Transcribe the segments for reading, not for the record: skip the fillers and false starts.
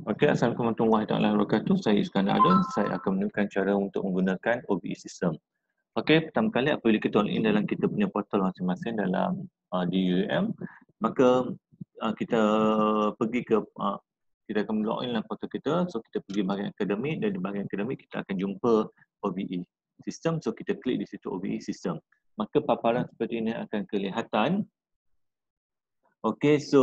Okey, Assalamualaikum warahmatullahi wabarakatuh. Saya Iskandar Adon. Saya akan menunjukkan cara untuk menggunakan OBE system. Okey, pertama kali apabila kita login dalam kita punya portal masing-masing dalam di UUM, maka kita pergi ke kita akan login dalam portal kita. So kita pergi bahagian akademik, dan di bahagian akademik kita akan jumpa OBE system. So kita klik di situ OBE system. Maka paparan seperti ini akan kelihatan. Okey, so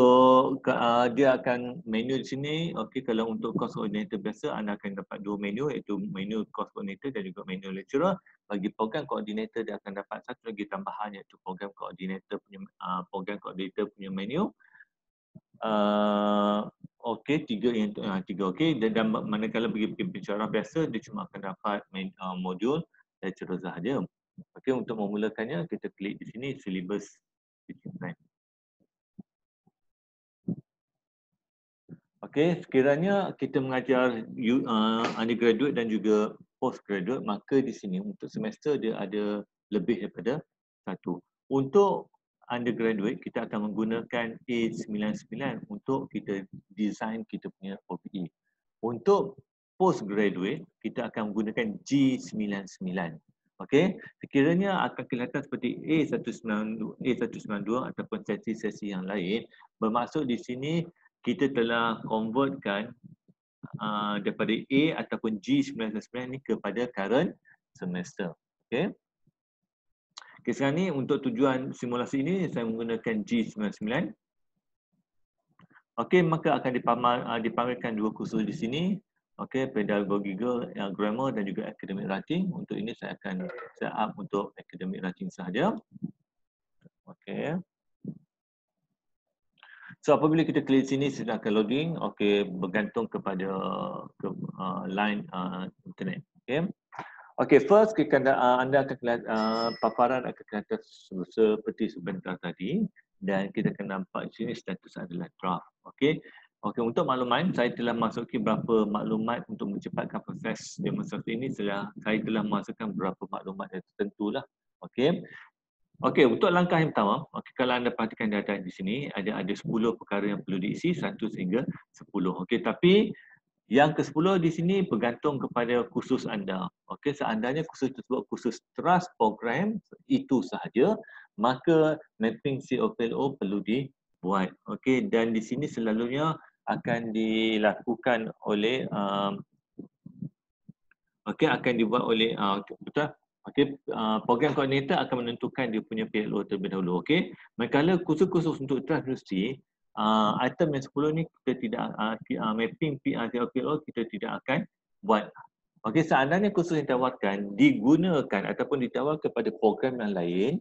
dia akan menu di sini. Okey, kalau untuk course coordinator biasa anda akan dapat dua menu, iaitu menu course coordinator dan juga menu lecturer. Bagi program coordinator dia akan dapat satu lagi tambahan, iaitu program coordinator punya menu. Okey, tiga okey, dan manakala bagi pensyarah biasa dia cuma akan dapat modul lecturer sahaja. Okey, untuk memulakannya kita klik di sini syllabus teaching plan. Okey, sekiranya kita mengajar undergraduate dan juga postgraduate, maka di sini untuk semester dia ada lebih daripada satu. Untuk undergraduate, kita akan menggunakan A99 untuk kita design kita punya OBE. Untuk postgraduate, kita akan menggunakan G99. Okey, sekiranya akan kelihatan seperti A192 ataupun sesi-sesi yang lain, bermaksud di sini kita telah convertkan daripada A ataupun G99 ni kepada current semester. Okey. Okay, sekarang ni untuk tujuan simulasi ini saya menggunakan G99. Okey, maka akan dipamerkan dua kursus di sini. Okey, pedagogical grammar dan juga academic writing. Untuk ini saya akan set up untuk academic writing sahaja. Okey. So apabila kita klik sini sudah akan loading, okey, bergantung kepada line internet. Okey. Okey, first anda akan lihat paparan akan kelihatan seperti sebentar tadi, dan kita akan nampak di sini status adalah draft. Okey. Okey, untuk makluman saya telah masuki beberapa maklumat untuk mencepatkan proses demonstrasi ini. Saya telah masukkan beberapa maklumat yang tertentulah. Okey. Okey, untuk langkah yang pertama, okey, kalau anda perhatikan data di sini ada 10 perkara yang perlu diisi, 1 sehingga 10. Okey, tapi yang ke-10 di sini bergantung kepada kursus anda. Okey, seandainya kursus tersebut kursus trust program itu sahaja, maka mapping COPLO perlu dibuat. Okey, dan di sini selalunya akan dilakukan oleh akan dibuat oleh betul. Okey, program koordinator akan menentukan dia punya PLO terlebih dahulu. Okey, manakala kursus-kursus untuk trust industri, item yang 10 ni kita tidak mapping PLO kita tidak akan buat. Okey, seandainya kursus yang ditawarkan digunakan ataupun ditawarkan kepada program yang lain,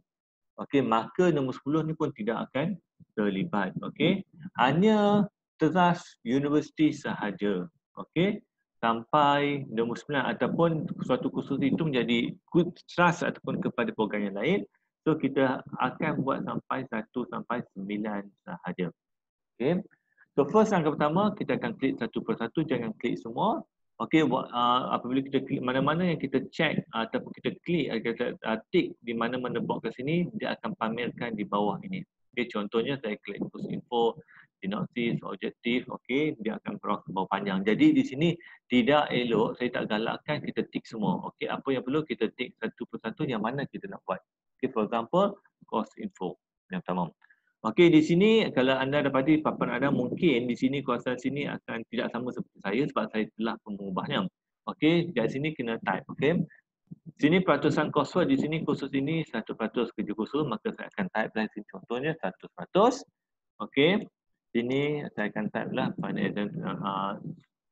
okey, maka nombor 10 ni pun tidak akan terlibat. Okey, hanya trust universiti sahaja. Okey, sampai nombor 9 ataupun suatu kursus itu menjadi trust ataupun kepada program yang lain, so kita akan buat sampai 1 sampai 9 sahaja. Okey. So first langkah pertama kita akan klik satu persatu, jangan klik semua. Okey, apabila kita klik mana-mana yang kita check ataupun kita klik kita tick di mana-mana box kat sini, dia akan pamerkan di bawah ini. Okey, contohnya saya klik khusus info, sinopsis, objektif, okey, dia akan browse ke bawah panjang. Jadi di sini tidak elok, saya tak galakkan kita tick semua. Okey, apa yang perlu kita tick satu persatu yang mana kita nak buat. Okey, for example, course info yang pertama. Okey, di sini kalau anda dapati paparan anda mungkin di sini kuasa sini akan tidak sama seperti saya sebab saya telah mengubahnya. Okey, dari sini kena type. Okey. Sini peratusan coursework, di sini kursus ini 100% kerja kursus, maka saya akan type dari sini contohnya 100%. Okey. Sini saya akan type lah final exam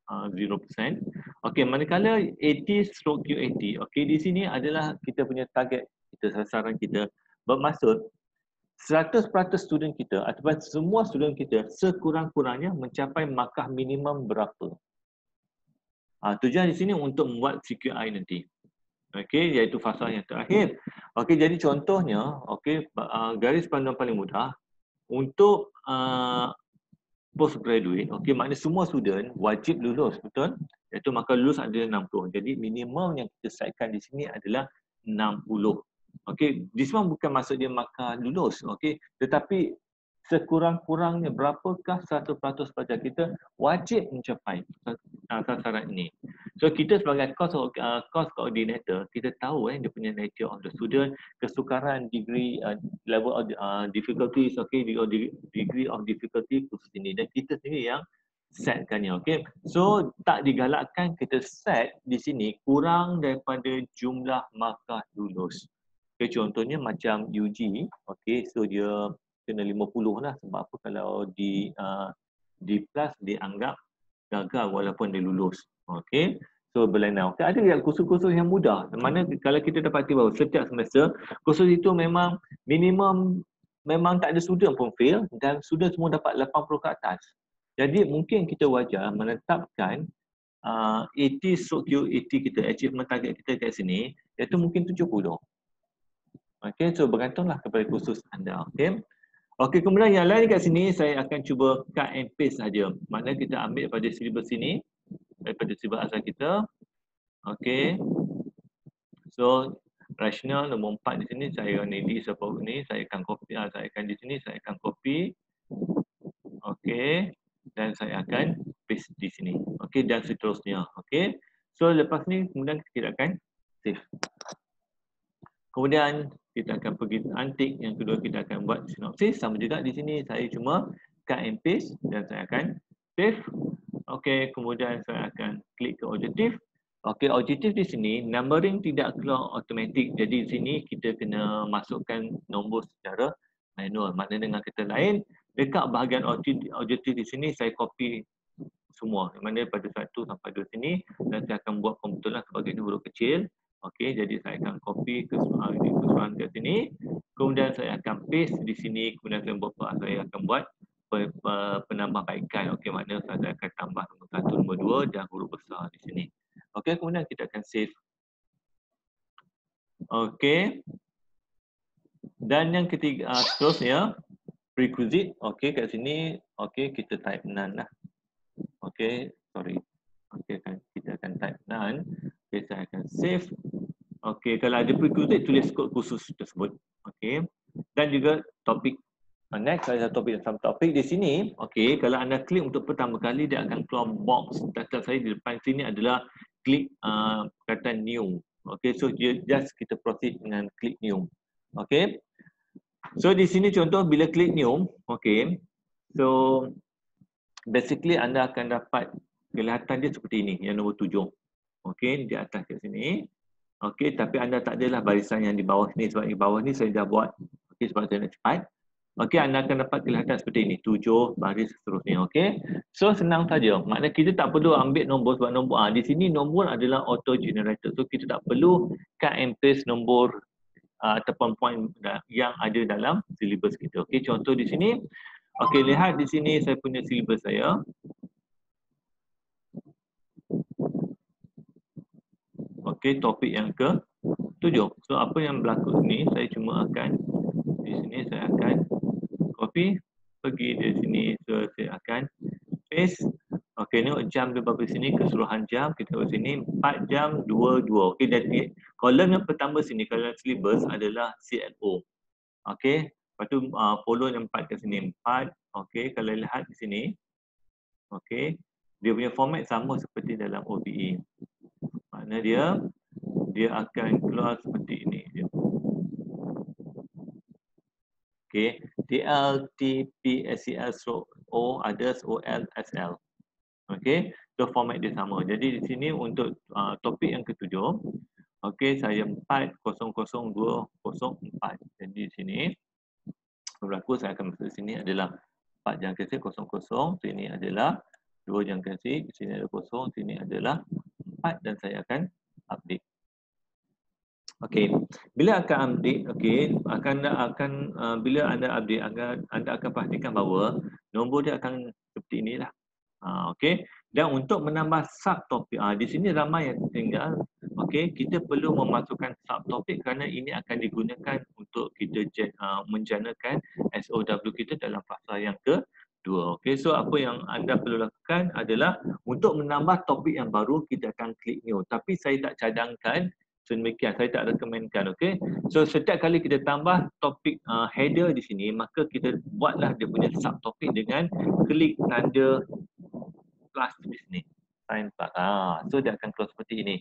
0%. Okey, manakala 80/Q80. Okey, di sini adalah kita punya target kita, sasaran kita. Bermaksud 100% student kita ataupun semua student kita sekurang-kurangnya mencapai markah minimum berapa. Tujuan di sini untuk membuat CQI nanti. Okey, iaitu fasa yang terakhir. Okey, jadi contohnya, okey, garis panduan paling mudah untuk postgraduate, okey, maknanya semua student wajib lulus, betul? Iaitu markah lulus ada 60. Jadi minimum yang kita setkan di sini adalah 60. Okey, this one bukan maksud dia markah lulus, okey, tetapi sekurang-kurangnya berapakah 100% pelajar kita wajib mencapai sasaran ini. So kita sebagai course coordinator, kita tahu dia punya nature of the student, kesukaran, degree, level of difficulties, degree of difficulty khusus ini, dan kita sendiri yang setkannya. Okay, so tak digalakkan kita set di sini kurang daripada jumlah markah lulus. Okay, contohnya macam UG, okay, so dia kena 50 lah, sebab apa kalau di plus dianggap gagal walaupun dia lulus. Okay, so berlainan. Okay, ada yang kursus-kursus yang mudah, mana kalau kita dapati bahawa setiap semester kursus itu memang minimum, memang tak ada student pun fail dan student semua dapat 80 ke atas. Jadi mungkin kita wajar menetapkan 80 kita, achievement target kita kat sini, iaitu mungkin 70. Okay, so bergantunglah kepada kursus anda. Okay. Okay, kemudian yang lain kat sini saya akan cuba cut and paste saja. Maknanya kita ambil daripada syllabus sini, daripada syllabus asal kita. Okay. So rasional nombor 4 di sini saya akan ini support ni, saya akan copy, saya akan di sini saya akan copy. Okay. Dan saya akan paste di sini. Okay, dan seterusnya. Okay. So lepas ni kemudian kita akan save. Kemudian kita akan pergi antik, yang kedua kita akan buat sinopsis, sama juga di sini saya cuma cut and paste dan saya akan save. Okey, kemudian saya akan klik ke objektif. Okey, objektif di sini numbering tidak keluar automatik. Jadi di sini kita kena masukkan nombor secara manual. Maknanya dengan kata lain, dekat bahagian objektif di sini saya copy semua. Mana pada 1 sampai 2 sini dan saya akan buat pembetulan sebagai huruf kecil. Okey, jadi saya akan copy keseluruhan ke sini. Kemudian saya akan paste di sini. Kemudian saya akan buat penambahbaikan. Okey, maknanya saya akan tambah nombor 1, nombor 2 dan huruf besar di sini. Okey, kemudian kita akan save. Okey. Dan yang ketiga, seterusnya prerequisite. Okey, kat sini okey kita type none lah. Okey, sorry. Okey, kita akan type none. Okey, saya akan save. Okey, kalau ada prerequisite tulis kod khusus tersebut. Okey. Dan juga topik. Next, ada topik di sini. Okey, kalau anda klik untuk pertama kali dia akan keluar box. Data saya di depan sini adalah klik perkataan new. Okey, so just kita proceed dengan klik new. Okey. So di sini contoh bila klik new, okey. So basically anda akan dapat kelihatan dia seperti ini, yang nombor 7. Okey, di atas kat sini. Okey, tapi anda tak adalah barisan yang di bawah ni, sebab di bawah ni saya dah buat. Okey, sebab saya nak cepat. Okey, anda akan dapat kelihatan seperti ini, 7 baris seterusnya. Okey, so senang saja. Maknanya kita tak perlu ambil nombor, sebab nombor di sini nombor adalah auto generated. So kita tak perlu cut and paste nombor ataupun point yang ada dalam syllabus kita. Okey, contoh di sini. Okey, lihat di sini saya punya syllabus saya. Okey, topik yang ke-7. So apa yang berlaku ni, saya cuma akan di sini saya akan copy, pergi di sini, so saya akan paste. Okey, ni jam dia berapa sini, keseluruhan jam kita buat sini 4 jam 22. Okey, jadi kolom yang pertama sini kalau syllabus adalah CLO. Okey, lepas tu follow yang 4 kat sini 4. Okey, kalau lihat di sini. Okey, dia punya format sama seperti dalam OBE. Maknanya dia akan keluar seperti ini. Okey, TL, TP, SCL, O, others, OL, SL. Okey, so format dia sama. Jadi di sini untuk topik yang ke-7, okey, saya 4002004. Jadi di sini berlaku saya akan masuk sini adalah 4 jangkisi 00, sini adalah 2 jangkisi, sini ada 0, sini adalah 4 dan saya akan update. Okey, bila akan update, okey, bila anda update, anda akan pastikan bahawa nombor dia akan seperti inilah. Okey, dan untuk menambah subtopik, di sini ramai yang tinggal. Okey, kita perlu memasukkan subtopik kerana ini akan digunakan untuk kita menjanakan SOW kita dalam fasa yang ke-2. Okey, so apa yang anda perlu lakukan adalah untuk menambah topik yang baru kita akan klik new. Tapi saya tak cadangkan So demikian, saya tak rekomenkan. Okay. So setiap kali kita tambah topik header di sini, maka kita buatlah dia punya subtopik dengan klik tanda plus di sini. Sign plus. So dia akan keluar seperti ini.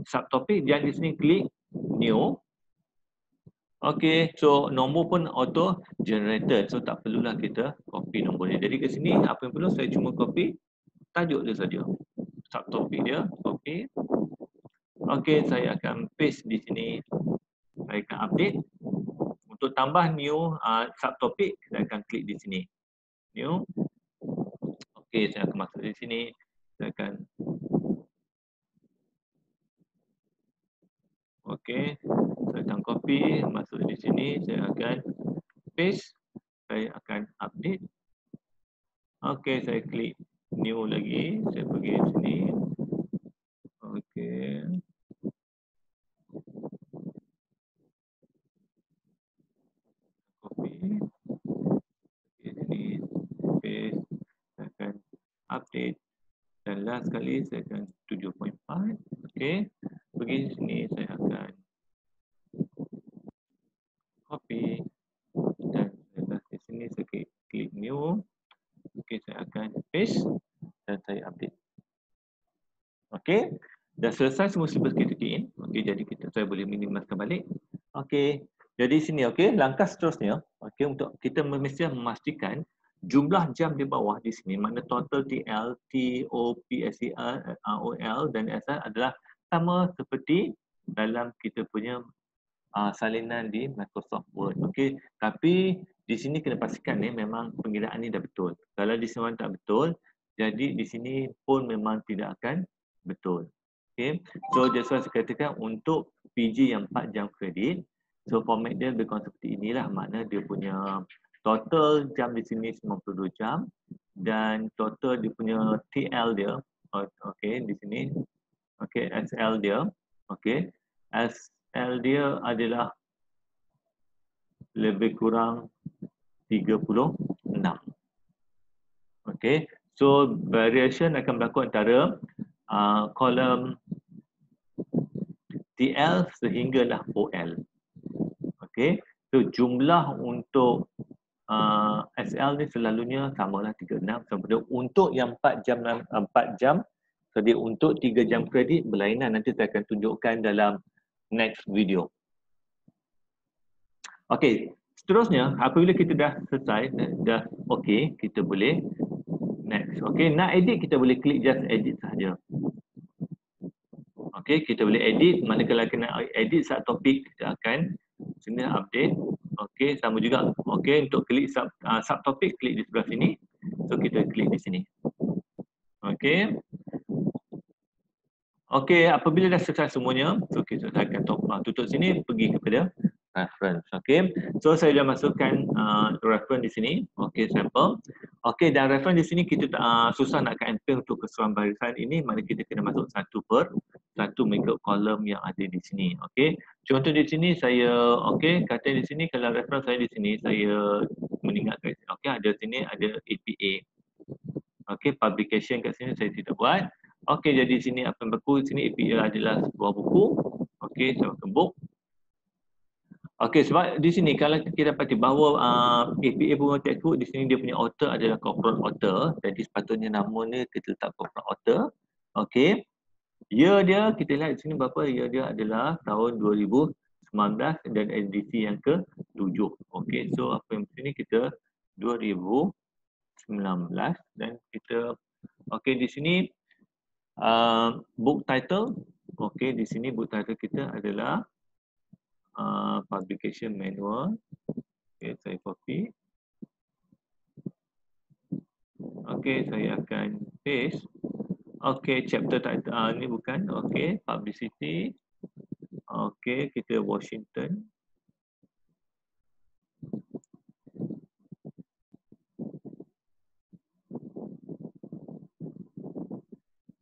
Subtopik yang di sini klik new. Okay, so nombor pun auto generated. So tak perlulah kita copy nombor dia. Jadi ke sini apa yang perlu, saya cuma copy tajuk dia saja. Subtopik dia, copy. Okay, saya akan paste di sini. Saya akan update. Untuk tambah new subtopik, saya akan klik di sini. New. Okay, saya akan masuk di sini. Saya akan okay, saya akan copy, masuk di sini. Saya akan paste. Saya akan update. Okay, saya klik new lagi. Saya pergi di sini. Okay. Copy. Di sini. Paste. Saya akan update. Dan last kali saya akan 7.4. Okay. Pergi di sini. Saya akan copy. Dan di sini saya klik new. Okay. Saya akan paste. Dan saya update. Okay. Dah selesai semua seperti ini. Okay. Jadi saya boleh minimaliskan balik. Okay. Jadi sini, okay, langkah seterusnya, okay, untuk kita mesti memastikan jumlah jam di bawah di sini, mana total TL, TOP, SER, OL dan SR adalah sama seperti dalam kita punya salinan di Microsoft Word. Okay, tapi di sini kena pastikan memang pengiraan ni dah betul. Kalau di sini tak betul, jadi di sini pun memang tidak akan betul. Okay, so that's why saya katakan untuk PG yang 4 jam kredit, so format dia lebih kurang seperti inilah, makna dia punya total jam di sini 92 jam dan total dia punya TL dia, okay, di sini, okay, SL dia, okay, SL dia adalah lebih kurang 36. Okay, so variation akan berlaku antara kolom TL sehinggalah OL. Okay, so jumlah untuk SL ni selalunya samalah 36 sampai untuk yang 4 jam. Jadi untuk 3 jam kredit berlainan, nanti saya akan tunjukkan dalam next video. Okey, seterusnya apabila kita dah selesai, dah okey, kita boleh next. Okey, nak edit kita boleh klik just edit saja. Okey, kita boleh edit, manakala kena edit satu topik kita akan sini update. Okey, sama juga. Okey, untuk klik subtopik klik di sebelah sini. So kita klik di sini. Okey. Okey, apabila dah selesai semuanya, so kita akan tutup sini, pergi kepada reference. Okey, so saya dah masukkan reference di sini. Okey, sampel. Okey, dan reference di sini kita susah nak enter untuk keseluruhan barisan ini, mana kita kena masuk satu per satu mengikut kolom yang ada di sini. Okey, contoh di sini saya, okey, kata di sini kalau reference saya di sini, saya mengingatkan, okey, ada sini ada APA. Okey, publication kat sini saya tidak buat. Okey, jadi sini apa yang berlaku, sini APA adalah sebuah buku. Okey, saya akan book. Okey, sebab di sini kalau kita dapati bahawa APA punya textbook, di sini dia punya author adalah corporate author. Jadi sepatutnya namanya kita letak corporate author. Okey. Year dia, kita lihat di sini berapa, year dia adalah tahun 2019 dan edisi yang ke-7. Okey, so apa yang di sini kita 2019 dan kita, okey, di sini book title, okey, di sini book title kita adalah publication manual. Okey, saya copy. Okey, saya akan paste. Okey, chapter title ni bukan. Okey, publicity. Okey, kita Washington.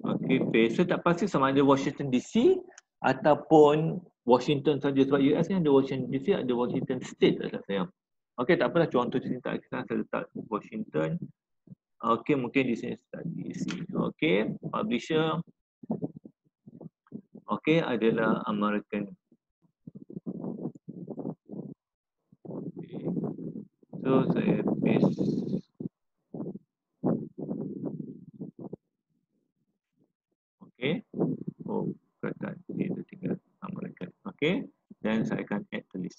Okey, paste. So tak pasti sama ada Washington DC ataupun Washington saja, sebab US ni ada Washington DC, ada Washington State dekat saya. Okey, tak apalah, contoh di sini tak kisah, saya letak Washington. Okey, mungkin di sini start DC. Okey, publisher. okey, adalah American. Okay. So saya paste. Okey. Oh, kata dia tinggal American. Okey. Dan saya akan add tulis.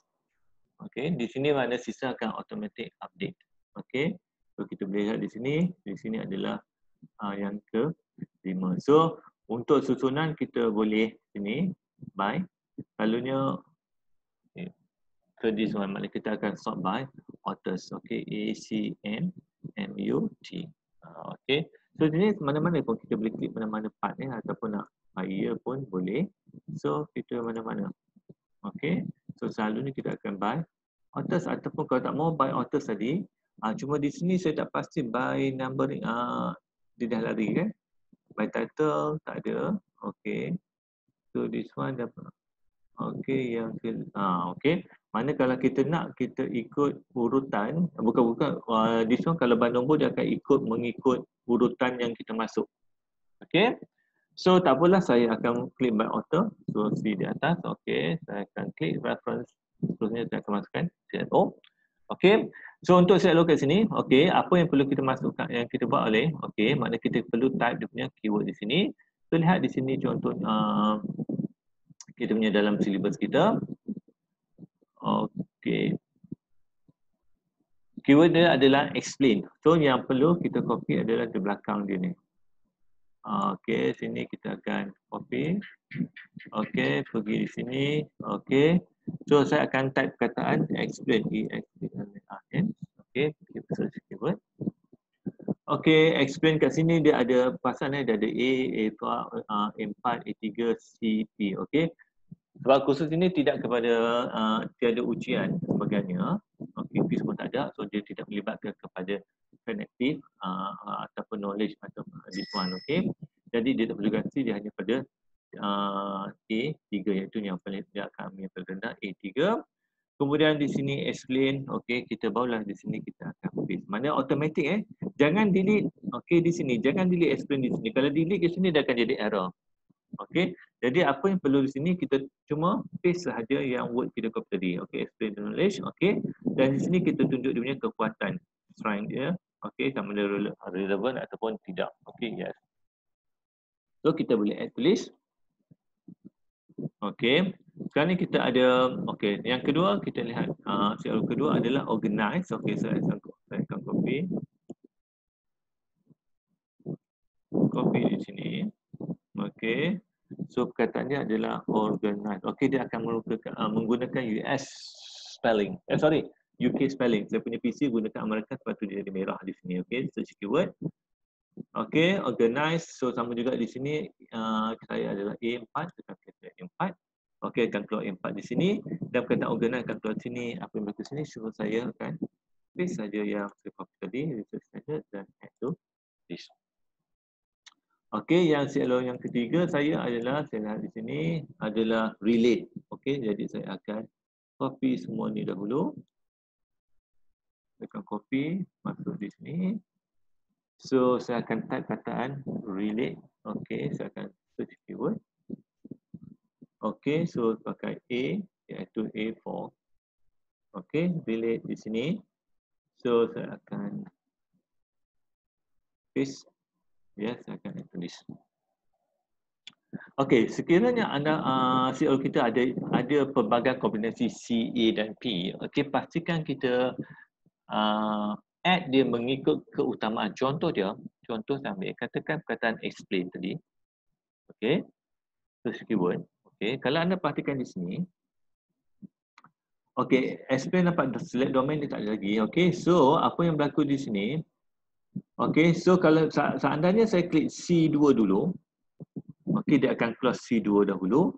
Okey, di sini mana sistem akan automatic update. Okey. So kita boleh lihat di sini adalah yang ke-5. So untuk susunan kita boleh sini by, selalunya so this one, maknanya kita akan sort by authors. Okey, ACMMUT. Okey. So ini mana-mana pun kita boleh klik mana-mana part ataupun nak by year pun boleh. So kita mana-mana. Okey. So selalunya kita akan by authors ataupun kalau tak mau by authors tadi, cuma di sini saya tak pasti by numbering, dia dah lari kan. By title tak ada. Okey. So this one dapat. Okey, yang ke okey. Mana kalau kita nak kita ikut urutan, bukan this one kalau by nombor dia akan mengikut urutan yang kita masuk. Okey. So tak apalah, saya akan klik by author. So see di atas. Okey, saya akan klik reference. Seterusnya saya akan masukkan CLO. Okey. So untuk CLO kat sini, okey, apa yang perlu kita masukkan, yang kita buat oleh, okey, maknanya kita perlu type dia punya keyword di sini. So lihat di sini contoh kita punya dalam syllabus kita. Okey. Keyword dia adalah explain. So yang perlu kita copy adalah di belakang dia ni. Okey, sini kita akan copy. Okey, pergi di sini. Okey. So saya akan type perkataan explain. E-X-P-L-A-N. Okey, kita search keyword. Okey, explain kat sini dia ada pasal dia ada A4, A3, C, P. Okey. Sebab kursus ini tidak kepada tiada ujian sebagainya. Okey, P semua tak ada. So dia tidak melibatkan kepada cognitive ataupun knowledge atau this one. Okey. Jadi dia tak perlu ganti, dia hanya pada A3 iaitu yang paling dia akan ambil paling rendah A3. Kemudian di sini explain, okey, kita barulah di sini kita akan paste. Mana automatic Jangan delete, okey, di sini. Jangan delete explain di sini. Kalau delete di sini dia akan jadi error. Okey. Jadi apa yang perlu di sini kita cuma paste sahaja yang word kita copy tadi. Okey, explain the knowledge, okey. Dan di sini kita tunjuk dia punya kekuatan strength dia. Okey, sama ada relevant ataupun tidak. Okey, yes. So kita boleh add tulis. Okey. Sekarang ni kita ada, okey, yang kedua kita lihat soal kedua adalah organize. Okey, saya akan copy. Copy di sini. Okey. So perkataannya adalah organize. Okey, dia akan menggunakan US spelling. UK spelling. Saya punya PC gunakan American, sebab tu dia jadi merah di sini. Okey, search keyword. Okey, organize. So sama juga di sini saya adalah A4, kita klik A4. Okey, akan keluar A4 di sini dan perkataan organize akan keluar sini. Apa yang berlaku sini, so saya akan paste saja yang saya copy tadi, research standard dan add to this. Okey, yang CLO yang ketiga saya adalah, saya lihat di sini adalah relate. Okey, jadi saya akan copy semua ni dahulu. Saya akan copy, masuk di sini. So saya akan type kataan relate. Okey, saya akan search keyword. Okey, so pakai A iaitu A4. Okey, relate di sini. So saya akan paste. Ya, saya akan tulis. Okey, sekiranya anda CLO kita ada pelbagai kombinasi C, A dan P. Okey, pastikan kita add dia mengikut keutamaan. Contoh saya ambil, katakan perkataan explain tadi. Okey, search keyword. Okey, kalau anda perhatikan di sini. Okey, explain dapat select domain dia tak ada lagi. Okey, so apa yang berlaku di sini? Okey, so kalau seandainya saya klik C2 dulu. Okey, dia akan keluar C2 dahulu.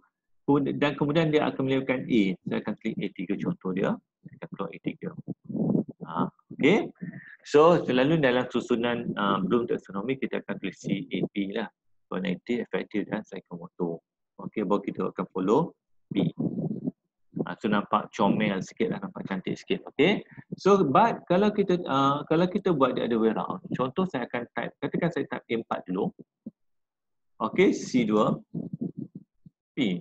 Dan kemudian dia akan melakukan A. Saya akan klik A3 contoh dia. Dia akan keluar A3. Okey. So, selalu dalam susunan Bloom taxonomy kita akan klik CAP lah. Cognitive, affective dan psychomotor. Okey, baru kita akan follow P. So nampak comel sikit lah, nampak cantik sikit. Okey. So, but kalau kita buat dia ada way round. Contoh saya akan type, katakan saya type A4 dulu. Okey, C2. P.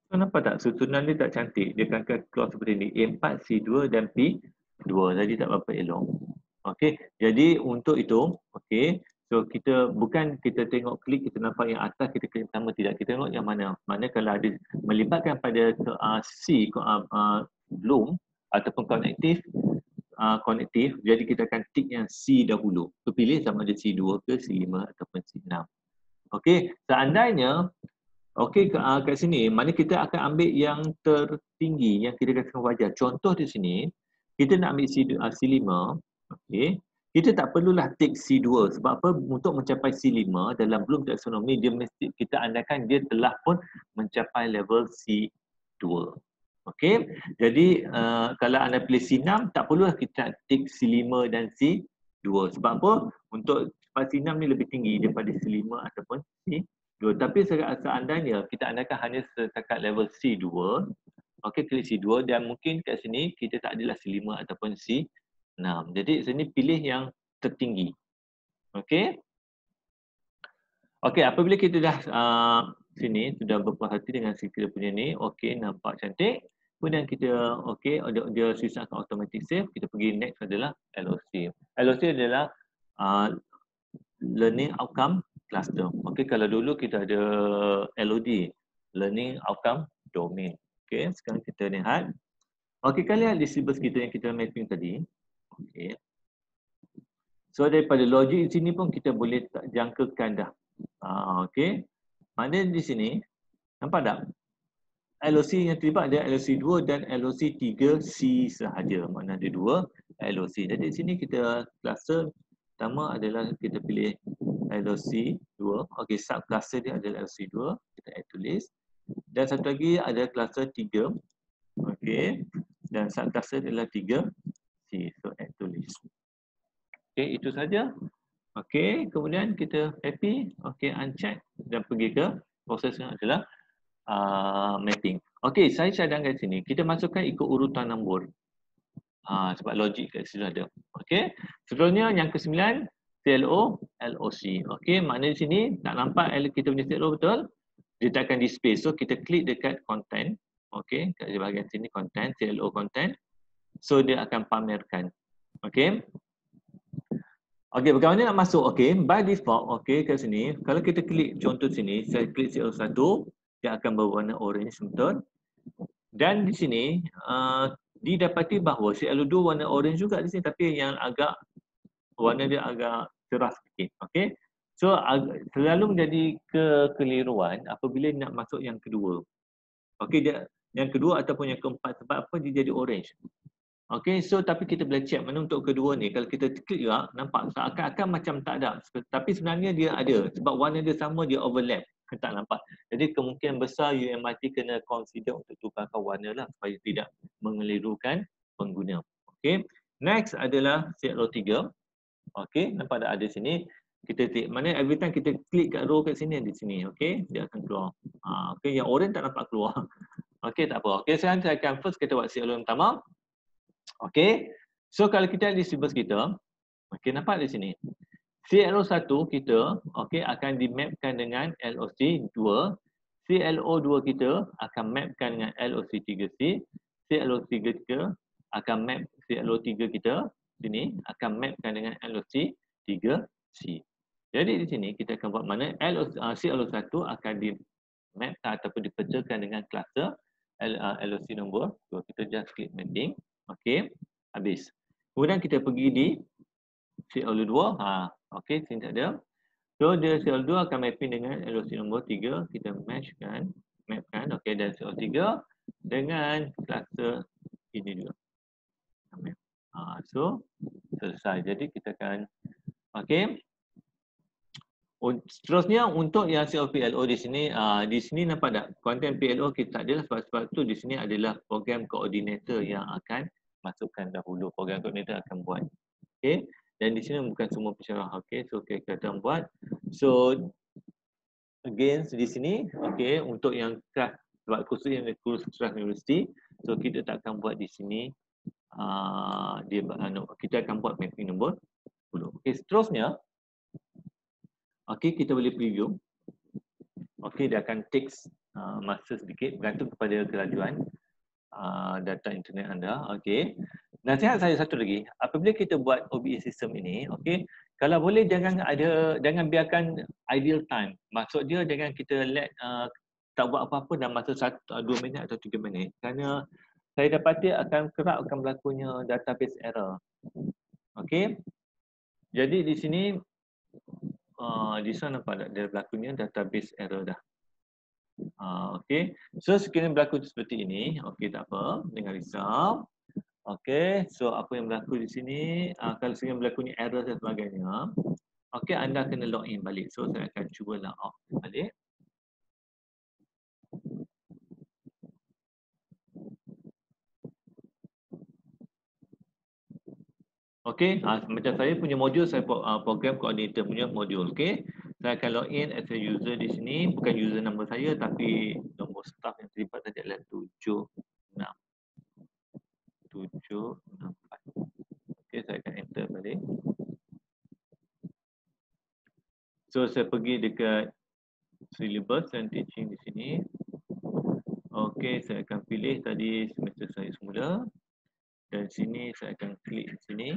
So, nampak tak? Susunan dia tak cantik. Dia akan keluar seperti ni. A4, C2 dan P2. Jadi tak berapa elok. Okey. Jadi untuk itu, okey. So kita bukan kita tengok klik, kita nampak yang atas, kita klik pertama, tidak. Kita tengok yang mana. Mana kalau ada melibatkan pada C, bloom ataupun konektif, jadi kita akan tick yang C dahulu. So pilih sama ada C2 ke C5 ataupun C6. Okey. Seandainya okey, kat sini, mana kita akan ambil yang tertinggi, yang kita katakan wajar. Contoh di sini, kita nak ambil C5, okey. Kita tak perlulah take C2. Sebab apa? Untuk mencapai C5 dalam Bloom taxonomy, dia mesti kita andaikan dia telah pun mencapai level C2. Okey. Jadi, kalau anda pilih C6, tak perlulah kita take C5 dan C2. Sebab apa? Untuk C6 ni lebih tinggi daripada C5 ataupun C2. Tapi seandainya kita andaikan hanya setakat level C2, okey, klik C2 dan mungkin kat sini kita tak adalah C5 ataupun C6. Jadi sini pilih yang tertinggi. Okey. Okey, apabila kita dah sini sudah berpuas hati dengan kita punya ni, okey, nampak cantik. Kemudian kita okey, dia sisakan automatic save, kita pergi next adalah LOC. LOC adalah learning outcome cluster. Okey, kalau dulu kita ada LOD, learning outcome domain. Okey, sekarang kita lihat. Okey, kalian lihat di syllabus kita yang kita mapping tadi. Okey. So daripada logik di sini pun kita boleh jangkakan dah. Okey. Mana di sini nampak tak? LOC yang terlibat ada LOC 2 dan LOC 3C sahaja. Mana ada 2 LOC. Jadi di sini kita cluster pertama adalah kita pilih LOC 2. Okey, sub cluster dia adalah LOC 2. Kita add to list. Dan satu lagi ada cluster 3. Okey. Dan sub cluster adalah 3C. So add to list. Okey, itu saja. Okey, kemudian kita happy. Okey, uncheck dan pergi ke proses yang adalah mapping. Okey, saya cadangkan sini. Kita masukkan ikut urutan nombor. Sebab logik kat situ ada. Okey. Seterusnya yang ke-9, CLO, LOC. Okey, maknanya di sini tak nampak kita punya CLO betul. Dia takkan display. So kita klik dekat content. Okey, kat bahagian sini content, CLO content. So dia akan pamerkan. Okey. Okey, bagaimana nak masuk? Okey, by default, okey kat sini, kalau kita klik contoh sini, saya klik CLO1, dia akan berwarna orange betul. Dan di sini didapati bahawa CLO2 warna orange juga di sini, tapi yang agak warna dia agak cerah sikit. Okey. So selalu menjadi kekeliruan apabila nak masuk yang kedua. Okey, dia yang kedua ataupun yang keempat, sebab apa dia jadi orange. Okey, so tapi kita boleh check mana untuk kedua ni. Kalau kita klik juga, nampak seakan-akan macam tak ada. Tapi sebenarnya dia ada. Sebab warna dia sama, dia overlap. Tak nampak. Jadi kemungkinan besar UMIT kena consider untuk tukarkan warna lah supaya tidak mengelirukan pengguna. Okey. Next adalah CLO3. Okey, nampak tak ada sini. Kita klik. Mana every time kita klik kat row kat sini, di sini. Okey, dia akan keluar. Okey, yang orange tak nampak keluar. Okey, tak apa. Okey, sekarang saya akan first kita buat CLO yang pertama. Okey. So kalau kita lihat di syllabus kita, okey, nampak di sini. CLO1 kita okey akan dimapkan dengan LOC 2. CLO2 kita akan mapkan dengan LOC 3C. CLO3 kita akan map CLO3 kita sini akan mapkan dengan LOC 3C. Jadi di sini kita akan buat mana CLO1 akan dimapkan ataupun dipecahkan dengan kluster LOC nombor 2. Kita just klik mapping. Okey, habis. Kemudian kita pergi di CLO2. Okey, sini tak ada. So, dia CLO2 akan mapping dengan LOC nombor 3. Kita mapkan. Okey, dan CLO3 dengan kluster ini juga. So, selesai. Jadi, kita akan okey. Seterusnya untuk yang CLO di sini nampak tak? Konten PLO kita tak ada sebab tu di sini adalah program koordinator yang akan masukkan dahulu. Program koordinator akan buat. Okey. Dan di sini bukan semua pensyarah. Okey, so kita akan buat. So again di sini, okey, untuk yang sebab kursus yang kursus Trust University, so kita tak akan buat di sini. Kita akan buat mapping nombor 10. Okey, seterusnya, okey, kita boleh preview. Okey, dia akan take masa sedikit bergantung kepada kelajuan data internet anda. Okey. Nasihat saya satu lagi, apabila kita buat OBE sistem ini, okey, kalau boleh jangan biarkan ideal time. Maksud dia jangan kita tak buat apa-apa dalam masa 2 minit atau 3 minit, kerana saya dapati akan berlakunya database error. Okey. Jadi di sini di sana nampak tak dia berlakunya database error dah. Okey. So sekiranya berlaku seperti ini, okey tak apa, jangan risau. Okey, so apa yang berlaku di sini, kalau sekiranya berlakunya error dan sebagainya, okey, anda kena log in balik. So saya akan cuba log out balik. Okey, macam saya punya modul, saya program coordinator punya modul. Okey, saya akan log in as a user di sini, bukan user nama saya tapi nombor staff yang terlibat tadi adalah 764. Okey, saya akan enter balik. So saya pergi dekat syllabus and teaching di sini. Okey, saya akan pilih tadi semester saya semula. Dan sini saya akan klik di sini.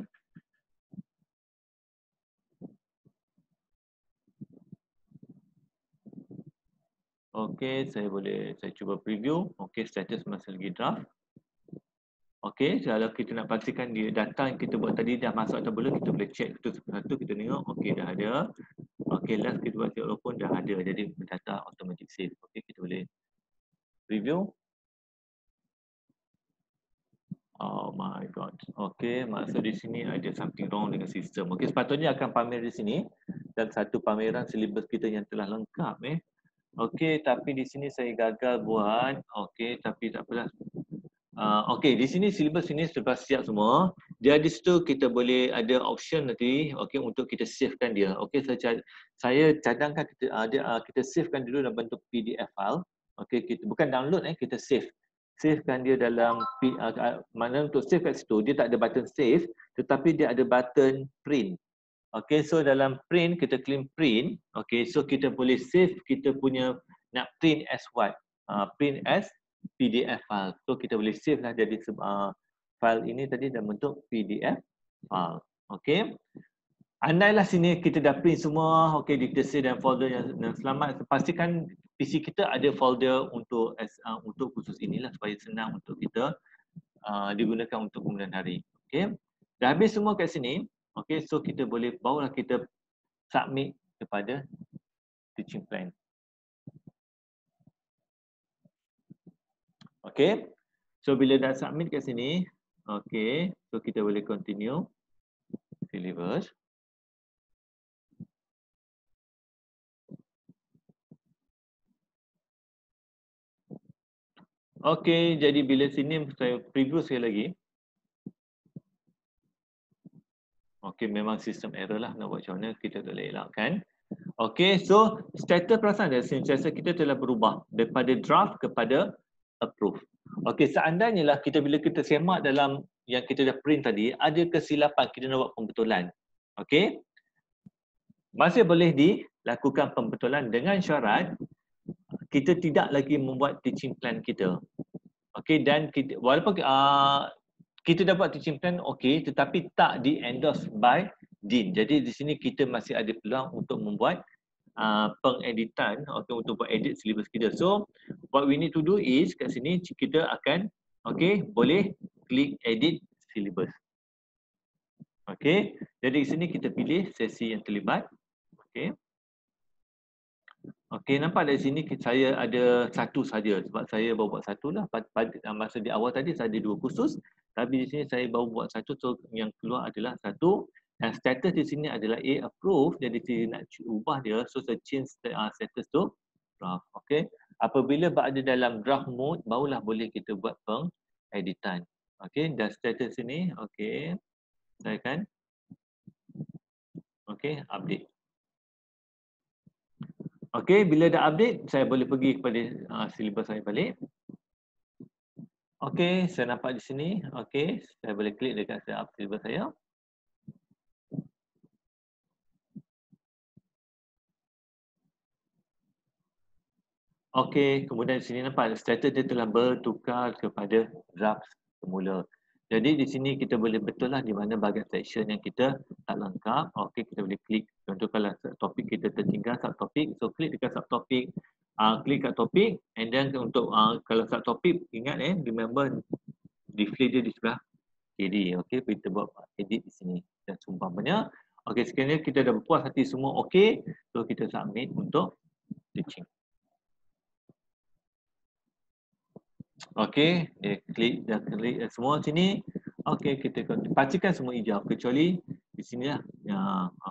Okey, saya cuba preview. Okey, status masih lagi draft. Okey, kalau kita nak pastikan dia data yang kita buat tadi dah masuk atau belum, kita boleh check satu-satu, kita tengok. Okey, dah ada. Okey, last kita buat check pun dah ada. Jadi data automatic save. Okey, kita boleh preview. Oh my god. Okey, maksud di sini ada something wrong dengan sistem. Okey, sepatutnya akan pamer di sini dan satu pameran silibus kita yang telah lengkap Okey, tapi di sini saya gagal buat. Okey, tapi tak apalah. Okey, di sini silibus ini sudah siap semua. Dia di situ kita boleh ada option nanti, okey, untuk kita savekan dia. Okey, saya cadangkan kita savekan dulu dalam bentuk PDF file. Okey, kita bukan download kita save. Savekan dia dalam mana untuk save kat situ dia tak ada button save, tetapi dia ada button print. Okey, so dalam print kita klik print. Okey, so kita boleh save kita punya nak print as what? Print as PDF file. So kita boleh save lah jadi file ini tadi dalam bentuk PDF file. Okey. Andailah sini kita dah print semua, okey, kita save dalam folder yang selamat. Pastikan PC kita ada folder untuk khusus inilah supaya senang untuk kita digunakan untuk kemudian hari. Okey. Dah habis semua kat sini. Okey, so kita boleh barulah kita submit kepada teaching plan. Okey. So bila dah submit kat sini, okey, so kita boleh continue syllabus. Okey, jadi bila sini saya preview sekali lagi. Okey, memang sistem error lah, nak buat macam mana, kita tak boleh elakkan. Okey, so status perasan dia sentiasa kita telah berubah daripada draft kepada approve. Okey, seandainya lah bila kita semak dalam yang kita dah print tadi, ada kesilapan kita nak buat pembetulan. Okey, masih boleh dilakukan pembetulan dengan syarat kita tidak lagi membuat teaching plan kita. Okey, dan kita, walaupun kita dapat teaching plan okey, tetapi tak di-endorse by Dean. Jadi di sini kita masih ada peluang untuk membuat pengeditan atau untuk buat edit syllabus kita. So what we need to do is kat sini kita akan boleh klik edit syllabus. Okey, jadi di sini kita pilih sesi yang terlibat. Okey. Okey, nampak dari sini saya ada satu saja sebab saya baru buat satu lah. Masa di awal tadi saya ada 2 kursus, tapi di sini saya baru buat satu, so yang keluar adalah satu. Dan status di sini adalah A approve, jadi saya nak ubah dia, so saya change status tu draft. Okey, apabila berada dalam draft mode, barulah boleh kita buat pengeditan. Okey, dan status ini, okey, saya akan update. Okey, bila dah update, saya boleh pergi kepada syllabus saya balik. Okey, saya nampak di sini. Okey, saya boleh klik dekat syllabus saya. Okey, kemudian di sini nampak status dia telah bertukar kepada draft semula. Jadi di sini kita boleh betul lah di mana bahagian section yang kita tak lengkap. Okey, kita boleh klik. Contoh kalau topik kita tertinggal subtopik, so klik dekat subtopik, klik kat topik, and then untuk kalau subtopik ingat remember display dia di sebelah kiri. Okey, kita buat edit di sini dan seumpamanya. Okey, sekiranya kita dah berpuas hati semua okey, so kita submit untuk teaching. Okey, dia klik semua sini. Okey, kita pastikan semua hijau kecuali di sini lah. Ya,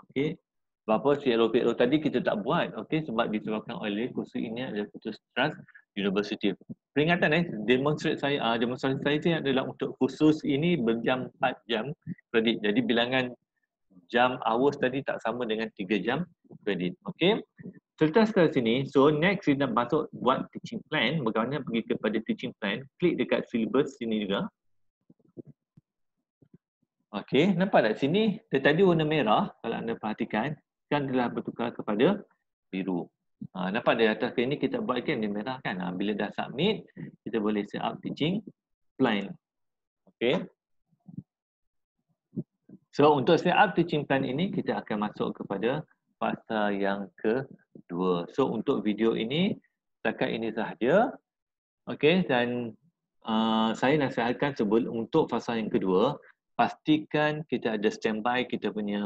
okey. Sebab apa CLO tadi kita tak buat, okey, sebab disebabkan oleh kursus ini adalah kursus Trust University. Peringatan demonstrasi saya adalah untuk kursus ini berjam 4 jam kredit. Jadi bilangan jam hours tadi tak sama dengan 3 jam kredit. Okey. Selepas ke sini, so next kita masuk buat teaching plan. Bagaimana pergi kepada teaching plan, klik dekat syllabus sini juga. Okey, nampak tak sini? Dia tadi warna merah, kalau anda perhatikan, kan telah bertukar kepada biru. Nampak di atas ini kita buat kan dia merah kan. Bila dah submit, kita boleh set up teaching plan. Okey. So untuk set up teaching plan ini, kita akan masuk kepada fasa yang kedua. So untuk video ini, setakat ini sahaja. Okey, dan saya nasihatkan sebelum untuk fasa yang kedua, pastikan kita ada standby kita punya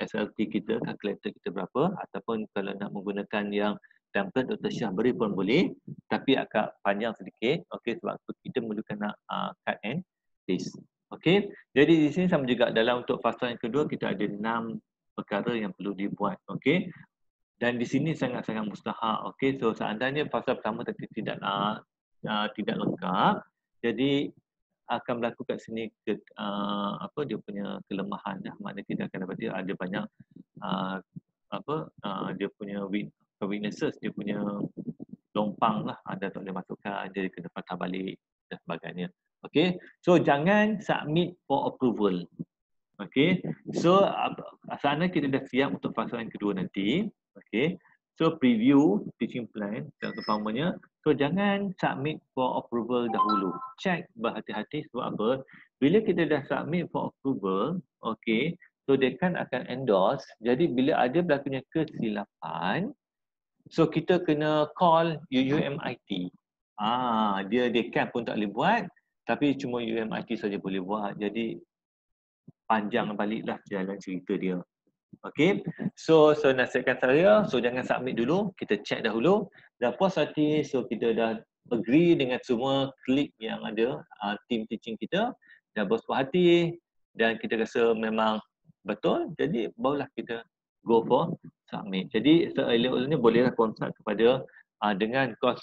SLT kita, kalkulator kita berapa, ataupun kalau nak menggunakan yang template Dr. Syah beri pun boleh, tapi agak panjang sedikit. Okey, sebab kita memerlukan nak cut and paste. Okey, jadi di sini sama juga dalam untuk fasa yang kedua kita ada 6 perkara yang perlu dibuat. Okey, dan di sini sangat-sangat mustahak. Okey, so seandainya fasa pertama tadi tidak lengkap, jadi akan berlaku kat sini apa dia punya kelemahan, maknanya kita akan dapat dia ada banyak dia punya weaknesses, dia punya lompang lah, anda tak boleh masukkan, jadi kena patah balik dan sebagainya. Okey, so jangan submit for approval. Okey, so asalnya kita dah siap untuk fasa yang kedua nanti. Okey, so preview teaching plan dan seumpamanya. So jangan submit for approval dahulu. Check berhati-hati sebab apa? Bila kita dah submit for approval, okey, so dia kan akan endorse. Jadi bila ada berlakunya kesilapan, so kita kena call UMIT. Dia dekan pun tak boleh buat, tapi cuma UMIT saja boleh buat. Jadi panjang baliklah jalan cerita dia. Okey. So nasihatkan saya, so jangan submit dulu, kita check dahulu. Dah puas hati, so kita dah agree dengan semua klik yang ada team teaching kita, dah puas hati dan kita rasa memang betul, jadi barulah kita go for submit. Jadi seelok-eloknya bolehlah kontak kepada dengan course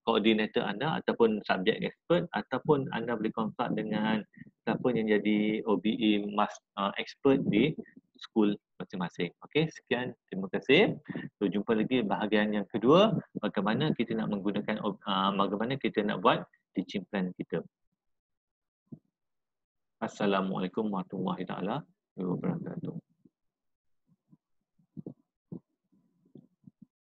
coordinator anda ataupun subject expert, ataupun anda boleh kontak dengan siapa yang jadi OBE expert di school masing-masing. Okey, sekian, terima kasih. So, jumpa lagi bahagian yang kedua, bagaimana kita nak menggunakan bagaimana kita nak buat teaching plan kita. Assalamualaikum warahmatullahi taala wabarakatuh.